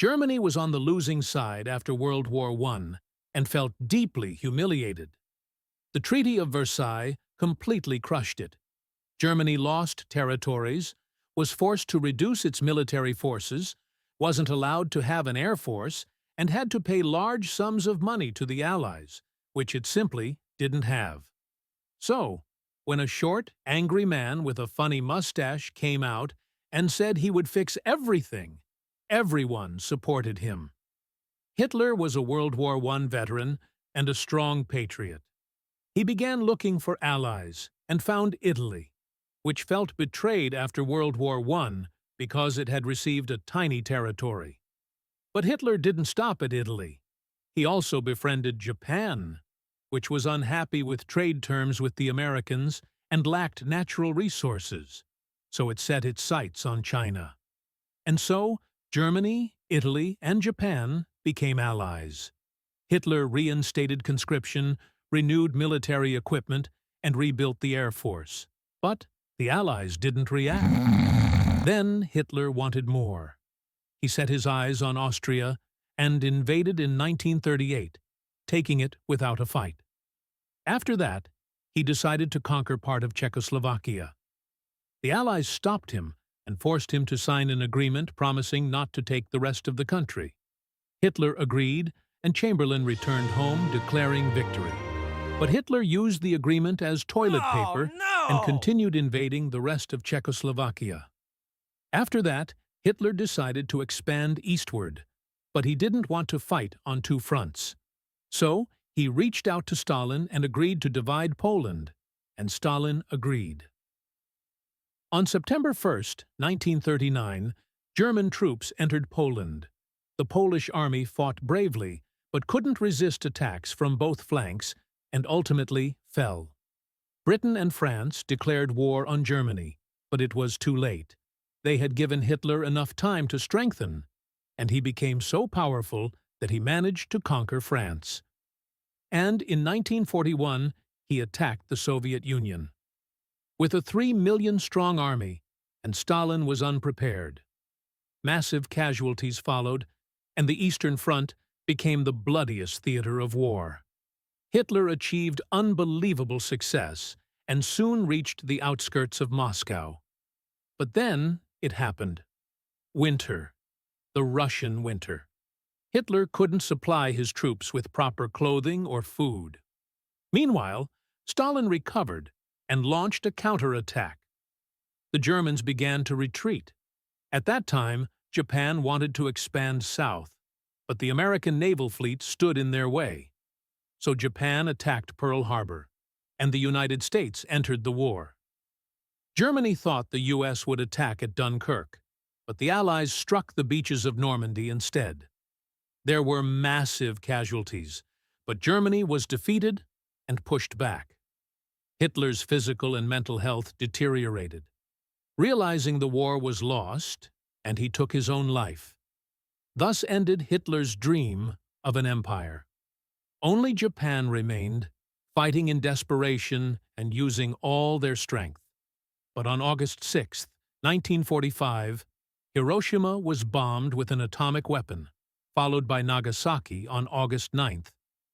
Germany was on the losing side after World War I and felt deeply humiliated. The Treaty of Versailles completely crushed it. Germany lost territories, was forced to reduce its military forces, wasn't allowed to have an air force, and had to pay large sums of money to the Allies, which it simply didn't have. So, when a short, angry man with a funny mustache came out and said he would fix everything, everyone supported him. Hitler was a World War I veteran and a strong patriot. He began looking for allies and found Italy, which felt betrayed after World War I because it had received a tiny territory. But Hitler didn't stop at Italy. He also befriended Japan, which was unhappy with trade terms with the Americans and lacked natural resources, so it set its sights on China. And so, Germany, Italy, and Japan became allies. Hitler reinstated conscription, renewed military equipment, and rebuilt the Air Force. But the Allies didn't react. Then Hitler wanted more. He set his eyes on Austria and invaded in 1938, taking it without a fight. After that, he decided to conquer part of Czechoslovakia. The Allies stopped him and forced him to sign an agreement promising not to take the rest of the country. Hitler agreed, and Chamberlain returned home declaring victory. But Hitler used the agreement as toilet paper and continued invading the rest of Czechoslovakia. After that, Hitler decided to expand eastward, but he didn't want to fight on two fronts. So, he reached out to Stalin and agreed to divide Poland, and Stalin agreed. On September 1, 1939, German troops entered Poland. The Polish army fought bravely, but couldn't resist attacks from both flanks and ultimately fell. Britain and France declared war on Germany, but it was too late. They had given Hitler enough time to strengthen, and he became so powerful that he managed to conquer France. And in 1941, he attacked the Soviet Union. With a 3 million-strong army, and Stalin was unprepared. Massive casualties followed, and the Eastern Front became the bloodiest theater of war. Hitler achieved unbelievable success and soon reached the outskirts of Moscow. But then it happened. Winter. The Russian winter. Hitler couldn't supply his troops with proper clothing or food. Meanwhile, Stalin recovered and launched a counterattack. The Germans began to retreat. At that time, Japan wanted to expand south, but the American naval fleet stood in their way. So Japan attacked Pearl Harbor, and the United States entered the war. Germany thought the U.S. would attack at Dunkirk, but the Allies struck the beaches of Normandy instead. There were massive casualties, but Germany was defeated and pushed back. Hitler's physical and mental health deteriorated. Realizing the war was lost, and he took his own life. Thus ended Hitler's dream of an empire. Only Japan remained, fighting in desperation and using all their strength. But on August 6, 1945, Hiroshima was bombed with an atomic weapon, followed by Nagasaki on August 9th,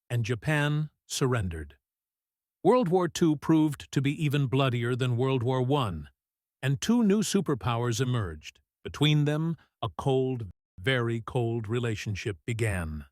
and Japan surrendered. World War II proved to be even bloodier than World War I, and two new superpowers emerged. Between them, a cold, very cold relationship began.